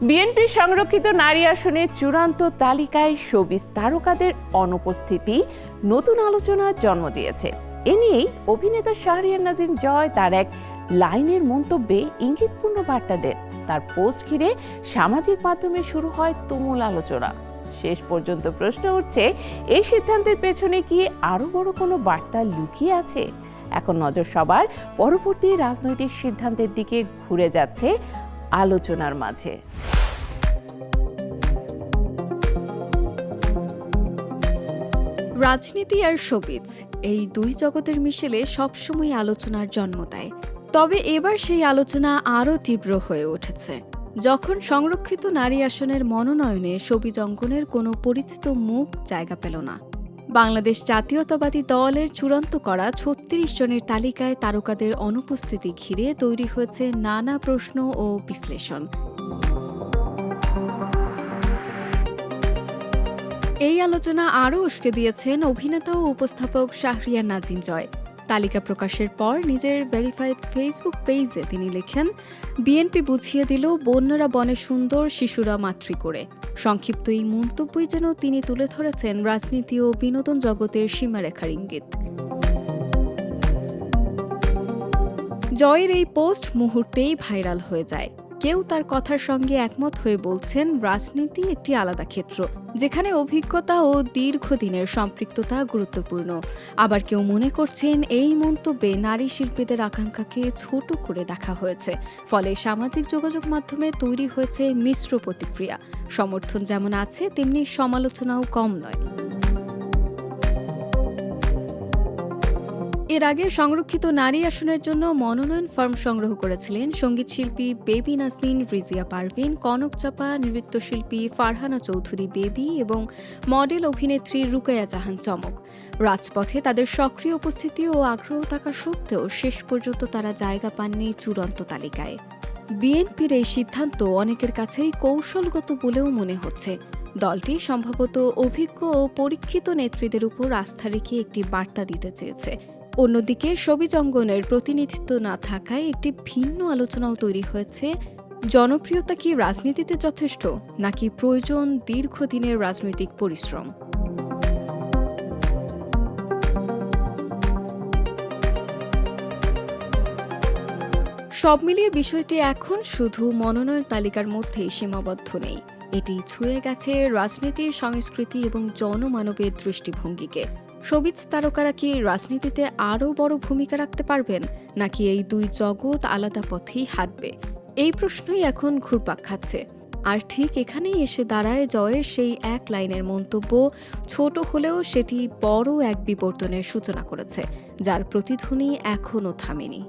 বিএনপির সংরক্ষিত নারী আসনে চূড়ান্ত তালিকায় শোবিজ তারকাদের অনুপস্থিতি নতুন আলোচনার জন্ম দিয়েছে। এ নিয়েই অভিনেতা শাহরিয়ার নাজিম জয় তার এক লাইনের মন্তব্যে ইঙ্গিতপূর্ণ বার্তা দেন। তার পোস্ট ঘিরে সামাজিক মাধ্যমে শুরু হয় তুমুল আলোচনা। শেষ পর্যন্ত প্রশ্ন উঠছে, এই সিদ্ধান্তের পেছনে কি আরো বড় কোনো বার্তা লুকিয়ে আছে? এখন নজর সবার পরবর্তী রাজনৈতিক সিদ্ধান্তের দিকে ঘুরে যাচ্ছে আলোচনার মাঝে। রাজনীতি আর শোবিজ এই দুই জগতের মিশেলে সবসময় আলোচনার জন্ম দেয়। তবে এবার সেই আলোচনা আরও তীব্র হয়ে উঠেছে যখন সংরক্ষিত নারী আসনের মনোনয়নে শোবিজ অঙ্গনের কোনো পরিচিত মুখ জায়গা পেল না। বাংলাদেশ জাতীয়তাবাদী দলের চূড়ান্ত করা ৩৬ জনের তালিকায় তারকাদের অনুপস্থিতি ঘিরে তৈরি হয়েছে নানা প্রশ্ন ও বিশ্লেষণ। এই আলোচনা আরও উস্কে দিয়েছেন অভিনেতা ও উপস্থাপক শাহরিয়ার নাজিম জয়। তালিকা প্রকাশের পর নিজের ভেরিফাইড ফেসবুক পেজে তিনি লেখেন, বিএনপি বুঝিয়ে দিল বন্যরা বনে সুন্দর, শিশুরা মাতৃ করে। সংক্ষিপ্ত এই মন্তব্যই যেন তিনি তুলে ধরেছেন রাজনীতি ও বিনোদন জগতের সীমারেখার ইঙ্গিত। জয়ের এই পোস্ট মুহূর্তেই ভাইরাল হয়ে যায়। কেউ তার কথার সঙ্গে একমত হয়ে বলছেন, রাজনীতি একটি আলাদা ক্ষেত্র যেখানে অভিজ্ঞতা ও দীর্ঘদিনের সম্পৃক্ততা গুরুত্বপূর্ণ। আবার কেউ মনে করছেন এই মন্তব্যে নারী শিল্পীদের আকাঙ্ক্ষাকে ছোট করে দেখা হয়েছে, ফলে সামাজিক যোগাযোগ মাধ্যমে তৈরি হয়েছে মিশ্র প্রতিক্রিয়া। সমর্থন যেমন আছে তেমনি সমালোচনাও কম নয়। এর আগে সংরক্ষিত নারী আসনের জন্য মনোনয়ন ফর্ম সংগ্রহ করেছিলেন সঙ্গীতশিল্পী বেবি নাজনীন, রিজিয়া পারভিন, কনক চাপা, নৃত্যশিল্পী ফারহানা চৌধুরী বেবি এবং মডেল অভিনেত্রী রুকাইয়া জাহান চমক। রাজপথে তাদের সক্রিয় উপস্থিতি ও আগ্রহ থাকা সত্ত্বেও শেষ পর্যন্ত তারা জায়গা পাননি চূড়ান্ত তালিকায়। বিএনপির এই সিদ্ধান্ত অনেকের কাছেই কৌশলগত বলেও মনে হচ্ছে। দলটি সম্ভবত অভিজ্ঞ ও পরীক্ষিত নেত্রীদের উপর আস্থা রেখে একটি বার্তা দিতে চেয়েছে। অন্যদিকে শোবিজ অঙ্গনের প্রতিনিধিত্ব না থাকায় একটি ভিন্ন আলোচনাও তৈরি হয়েছে। জনপ্রিয়তা কি রাজনীতিতে যথেষ্ট, নাকি প্রয়োজন দীর্ঘদিনের রাজনৈতিক পরিশ্রম? সব মিলিয়ে বিষয়টি এখন শুধু মনোনয়ন তালিকার মধ্যেই সীমাবদ্ধ নেই। এটি ছুঁয়ে গেছে রাজনীতি, সংস্কৃতি এবং জনমানবের দৃষ্টিভঙ্গিকে। শোবিজ তারকারা কি রাজনীতিতে আরও বড় ভূমিকা রাখতে পারবেন, নাকি এই দুই জগৎ আলাদা পথেই হাঁটবে? এই প্রশ্নই এখন ঘুরপাক খাচ্ছে। আর ঠিক এখানেই এসে দাঁড়ায় জয়ের সেই এক লাইনের মন্তব্য। ছোট হলেও সেটি বড় এক বিবর্তনের সূচনা করেছে, যার প্রতিধ্বনি এখনও থামেনি।